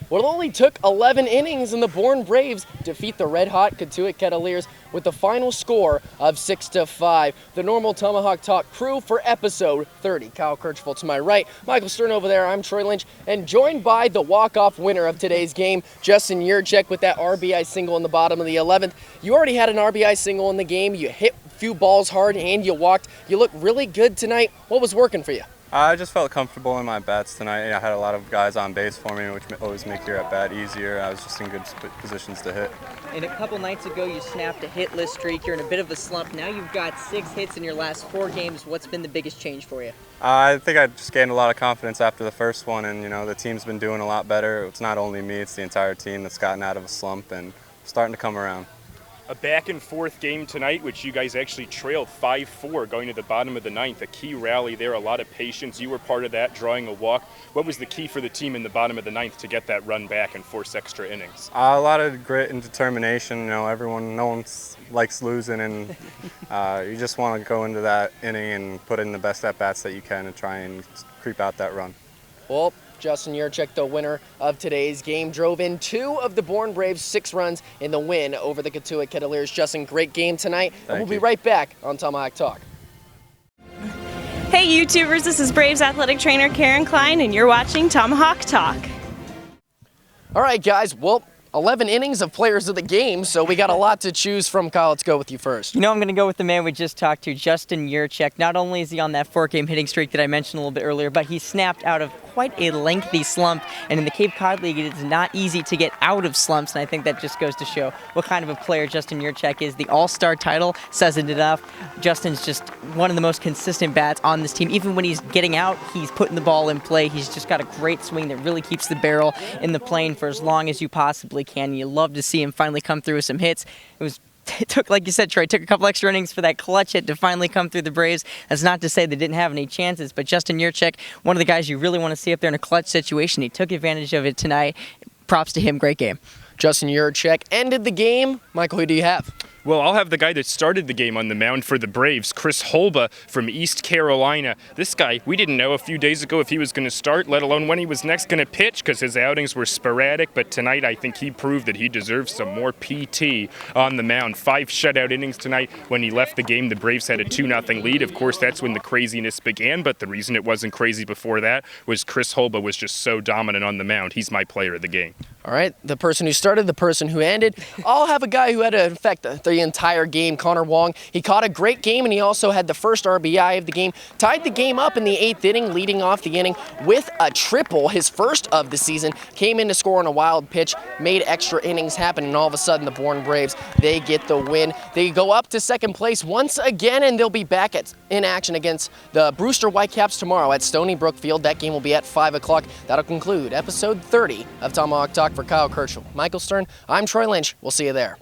Well, it only took 11 innings and the Bourne Braves defeat the red-hot Cotuit Cavaliers with the final score of 6-5. The normal Tomahawk Talk crew for episode 30. Kyle Kirchhoff to my right, Michael Stern over there, I'm Troy Lynch, and joined by the walk-off winner of today's game, Justin Yurchak, with that RBI single in the bottom of the 11th. You already had an RBI single in the game, you hit a few balls hard and you walked. You look really good tonight. What was working for you? I just felt comfortable in my bats tonight. I had a lot of guys on base for me, which always make your at-bat easier. I was just in good positions to hit. And a couple nights ago, you snapped a hitless streak. You're in a bit of a slump. Now you've got 6 hits in your last 4 games. What's been the biggest change for you? I think I just gained a lot of confidence after the first one, and the team's been doing a lot better. It's not only me, it's the entire team that's gotten out of a slump and starting to come around. A back-and-forth game tonight, which you guys actually trailed 5-4 going to the bottom of the 9th. A key rally there, a lot of patience. You were part of that, drawing a walk. What was the key for the team in the bottom of the 9th to get that run back and force extra innings? A lot of grit and determination. No one likes losing, and you just want to go into that inning and put in the best at-bats that you can and try and creep out that run. Well, Justin Yurchak, the winner of today's game, drove in 2 of the Bourne Braves' 6 runs in the win over the Cotuit Cavaliers. Justin, great game tonight, and we'll be right back on Tomahawk Talk. Hey YouTubers, this is Braves athletic trainer Karen Klein, and you're watching Tomahawk Talk. All right, guys, well, 11 innings of players of the game, so we got a lot to choose from. Kyle, let's go with you first. I'm going to go with the man we just talked to, Justin Yurchak. Not only is he on that 4-game hitting streak that I mentioned a little bit earlier, but he snapped out of quite a lengthy slump. And in the Cape Cod League, it is not easy to get out of slumps, and I think that just goes to show what kind of a player Justin Yurchak is. The All-Star title says it enough. Justin's just one of the most consistent bats on this team. Even when he's getting out, he's putting the ball in play. He's just got a great swing that really keeps the barrel in the plane for as long as you possibly can. You love to see him finally come through with some hits. It took, like you said, Troy, took a couple extra innings for that clutch hit to finally come through the Braves. That's not to say they didn't have any chances, but Justin Yurchak, one of the guys you really want to see up there in a clutch situation. He took advantage of it tonight. Props to him. Great game. Justin Yurchak ended the game. Michael, who do you have? Well, I'll have the guy that started the game on the mound for the Braves, Chris Holba from East Carolina. This guy, we didn't know a few days ago if he was going to start, let alone when he was next going to pitch, because his outings were sporadic. But tonight, I think he proved that he deserves some more PT on the mound. 5 shutout innings tonight. When he left the game, the Braves had a 2-0 lead. Of course, that's when the craziness began, but the reason it wasn't crazy before that was Chris Holba was just so dominant on the mound. He's my player of the game. All right, the person who started, the person who ended. I'll have a guy who had an effect the entire game, Connor Wong. He caught a great game, and he also had the first RBI of the game. Tied the game up in the 8th inning, leading off the inning with a triple, his first of the season. Came in to score on a wild pitch, made extra innings happen, and all of a sudden the Bourne Braves, they get the win. They go up to second place once again, and they'll be back in action against the Brewster Whitecaps tomorrow at Stony Brook Field. That game will be at 5 o'clock. That'll conclude episode 30 of Tomahawk Talk. For Kyle Kirchhoff, Michael Stern, I'm Troy Lynch. We'll see you there.